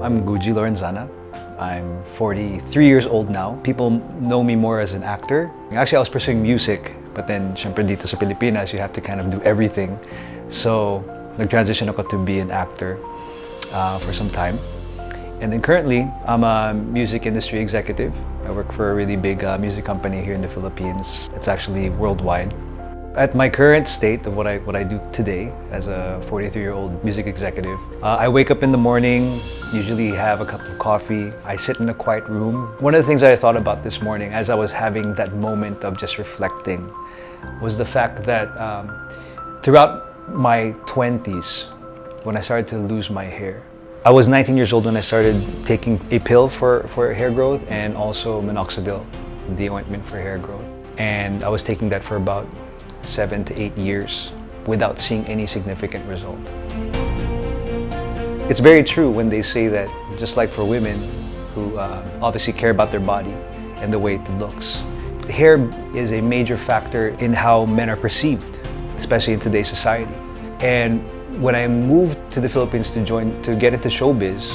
I'm Guji Lorenzana. I'm 43 years old now. People know me more as an actor. Actually, I was pursuing music, but then syempre dito sa Pilipinas, you have to kind of do everything. So, nag-transition ako to be an actor for some time. And then currently, I'm a music industry executive. I work for a really big music company here in the Philippines. It's actually worldwide. At my current state of what I do today as a 43-year-old music executive, I wake up in the morning, usually have a cup of coffee. I sit in a quiet room. One of the things that I thought about this morning as I was having that moment of just reflecting was the fact that throughout my 20s, when I started to lose my hair, I was 19 years old when I started taking a pill for hair growth and also minoxidil, the ointment for hair growth. And I was taking that for about 7 to 8 years without seeing any significant result. It's very true when they say that, just like for women who obviously care about their body and the way it looks, hair is a major factor in how men are perceived, especially in today's society. And when I moved to the Philippines to get into showbiz,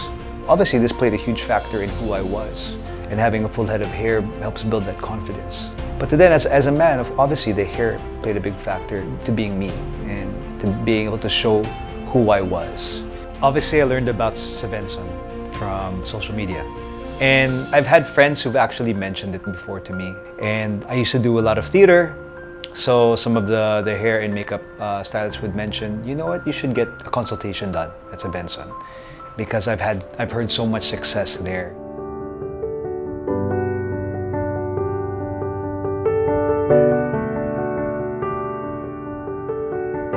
obviously this played a huge factor in who I was. And having a full head of hair helps build that confidence. But then as a man, obviously the hair played a big factor to being me and to being able to show who I was. Obviously I learned about Svenson from social media. And I've had friends who've actually mentioned it before to me. And I used to do a lot of theater. So some of the hair and makeup stylists would mention, you know what, you should get a consultation done at Svenson because I've heard so much success there.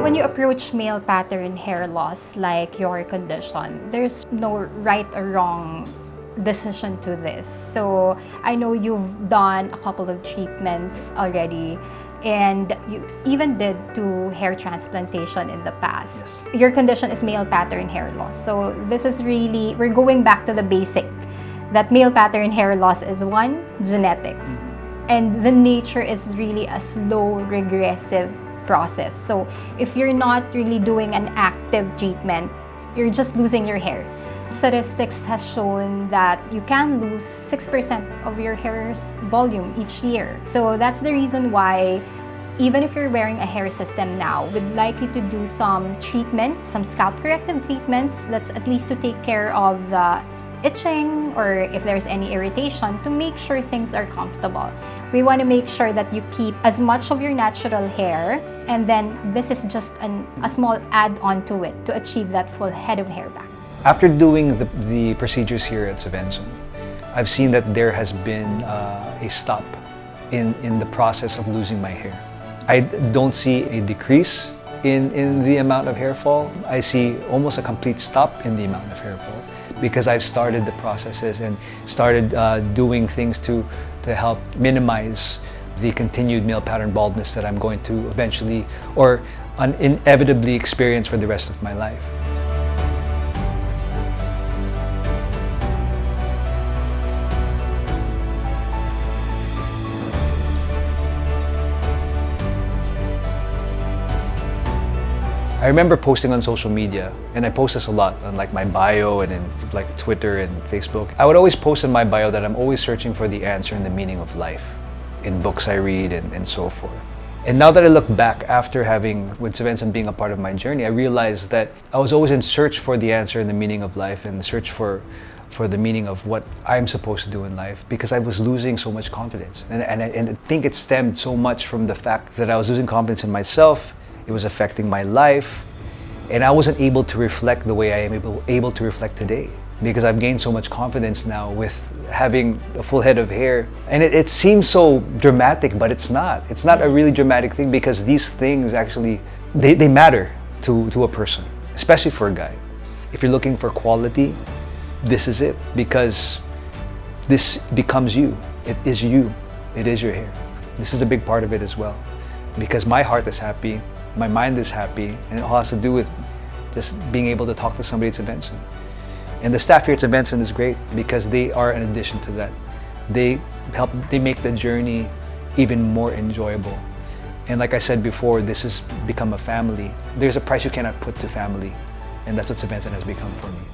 When you approach male pattern hair loss like your condition, there's no right or wrong decision to this. So I know you've done a couple of treatments already and you even did do hair transplantation in the past. Yes. Your condition is male pattern hair loss. So this is really, we're going back to the basic, that male pattern hair loss is one, genetics. And the nature is really a slow, regressive process. So if you're not really doing an active treatment, you're just losing your hair. Statistics has shown that you can lose 6% of your hair's volume each year. So that's the reason why even if you're wearing a hair system now, we'd like you to do some treatments, some scalp corrective treatments, that's at least to take care of the itching or if there's any irritation to make sure things are comfortable. We want to make sure that you keep as much of your natural hair, and then this is just a small add-on to it to achieve that full head of hair back. After doing the procedures here at Svenson, I've seen that there has been a stop in the process of losing my hair. I don't see a decrease in the amount of hair fall. I see almost a complete stop in the amount of hair fall because I've started the processes and started doing things to help minimize the continued male pattern baldness that I'm going to eventually or inevitably experience for the rest of my life. I remember posting on social media, and I post this a lot on like my bio and in like Twitter and Facebook. I would always post in my bio that I'm always searching for the answer and the meaning of life in books I read and so forth. And now that I look back after with Svenson being a part of my journey, I realized that I was always in search for the answer and the meaning of life and the search for the meaning of what I'm supposed to do in life because I was losing so much confidence. And I think it stemmed so much from the fact that I was losing confidence in myself. It was affecting my life, and I wasn't able to reflect the way I am able to reflect today because I've gained so much confidence now with having a full head of hair. And it seems so dramatic, but it's not. It's not a really dramatic thing because these things actually, they matter to a person, especially for a guy. If you're looking for quality, this is it because this becomes you. It is you. It is your hair. This is a big part of it as well because my heart is happy. My mind is happy, and it all has to do with just being able to talk to somebody at Svenson. And the staff here at Svenson is great because they are an addition to that. They make the journey even more enjoyable. And like I said before, this has become a family. There's a price you cannot put to family, and that's what Svenson has become for me.